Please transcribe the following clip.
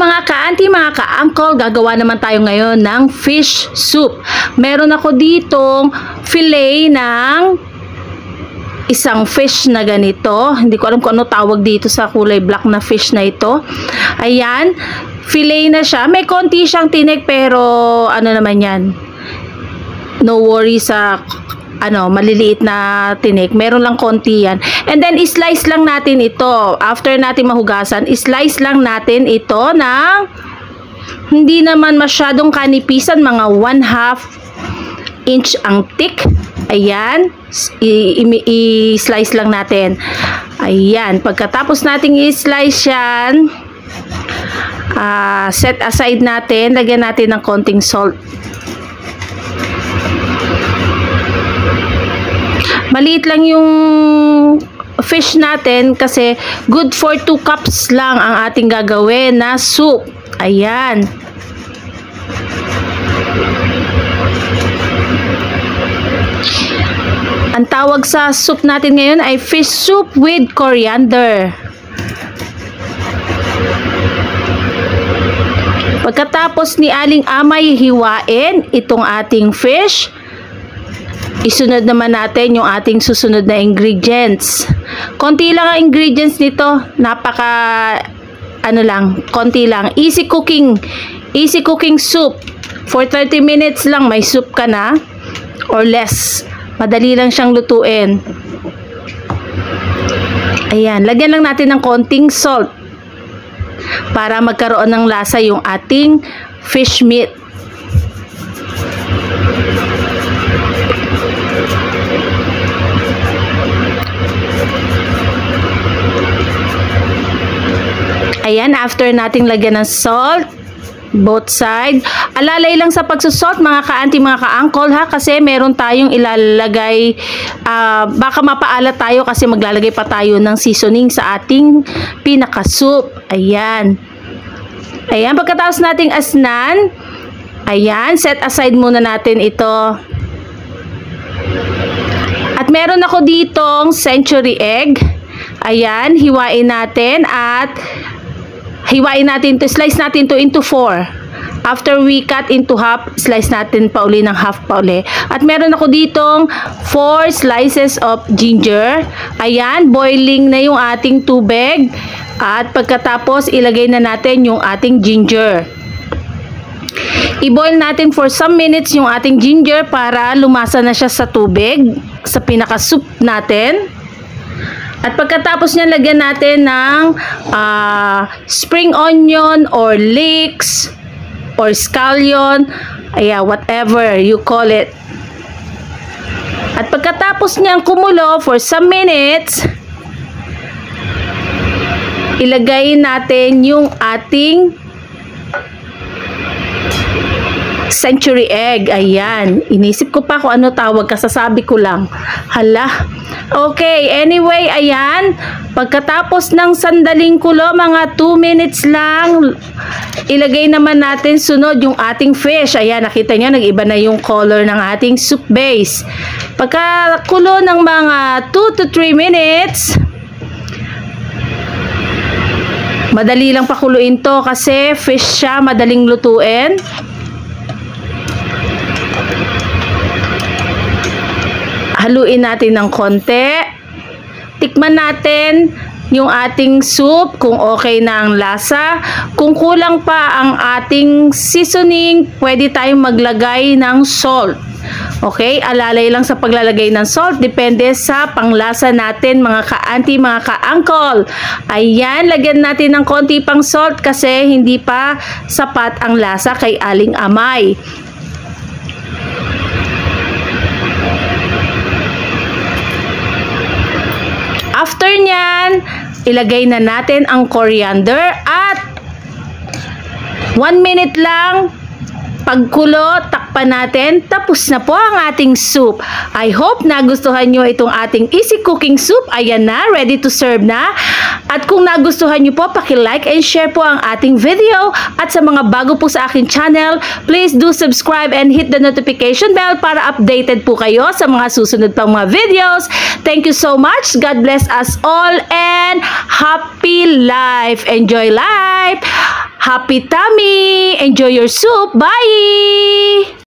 mga ka-auntie, mga ka-uncle, gagawa naman tayo ngayon ng fish soup. Meron ako ditong fillet ng isang fish na ganito. Hindi ko alam kung ano tawag dito sa kulay black na fish na ito. Ayan, fillet na siya. May konti siyang tinik pero ano naman yan. No worry sa maliliit na tinik. Meron lang konti yan. And then, slice lang natin ito. After natin mahugasan, slice lang natin ito ng hindi naman masyadong kanipisan. Mga 1/2 inch ang thick. Ayan. I-slice lang natin. Ayan. Pagkatapos nating i-slice yan, set aside natin. Lagyan natin ng konting salt. Maliit lang yung fish natin kasi good for 2 cups lang ang ating gagawin na soup. Ayan. Ang tawag sa soup natin ngayon ay fish soup with coriander. Pagkatapos ni Aling Amay hiwain itong ating fish, isunod naman natin yung ating susunod na ingredients. Konti lang ang ingredients nito. Konti lang. Easy cooking soup. For 30 minutes lang may soup ka na or less. Madali lang siyang lutuin. Ayan, lagyan lang natin ng konting salt para magkaroon ng lasa yung ating fish meat. Ayan, after nating lagyan ng salt, both side. Alalay lang sa pagsusalt, mga ka-auntie, mga ka-uncle ha, kasi meron tayong ilalagay, baka mapaalat tayo kasi maglalagay pa tayo ng seasoning sa ating pinaka-soup. Ayan. Ayan, pagkatapos nating asnan, ayan, set aside muna natin ito. At meron ako ditong century egg. Ayan, hiwain natin slice natin to into 4. After we cut into half, slice natin pa uli ng half pa uli. At meron ako ditong 4 slices of ginger. Ayan, boiling na yung ating tubig. At pagkatapos, ilagay na natin yung ating ginger. I-boil natin for some minutes yung ating ginger para lumasa na siya sa tubig, sa pinaka-soup natin. At pagkatapos niyan, lagyan natin ng spring onion or leeks or scallion, whatever you call it. At pagkatapos niyan kumulo for some minutes, ilagay natin yung ating century egg. Ayan. Inisip ko pa kung ano tawag, kasasabi ko lang. Hala. Okay. Anyway, ayan. Pagkatapos ng sandaling kulo, mga 2 minutes lang, ilagay naman natin sunod yung ating fish. Ayan. Nakita nyo, nag-iba na yung color ng ating soup base. Pagkakulo ng mga 2 to 3 minutes, madali lang pakuluin to kasi fish siya, madaling lutuin. Haluin natin ng konti. Tikman natin yung ating soup kung okay na ang lasa. Kung kulang pa ang ating seasoning, pwede tayong maglagay ng salt. Okay? Alalay lang sa paglalagay ng salt. Depende sa panglasa natin, mga ka-auntie, mga ka-uncle. Ayan, lagyan natin ng konti pang salt kasi hindi pa sapat ang lasa kay Aling Amay. After nyan, ilagay na natin ang coriander at 1 minute lang. Pagkulo, takpan natin. Tapos na po ang ating soup. I hope nagustuhan nyo itong ating easy cooking soup. Ayan na, ready to serve na. At kung nagustuhan nyo po, paki-like and share po ang ating video. At sa mga bago po sa aking channel, please do subscribe and hit the notification bell para updated po kayo sa mga susunod pang mga videos. Thank you so much. God bless us all and happy life. Enjoy life. Happy tummy! Enjoy your soup! Bye!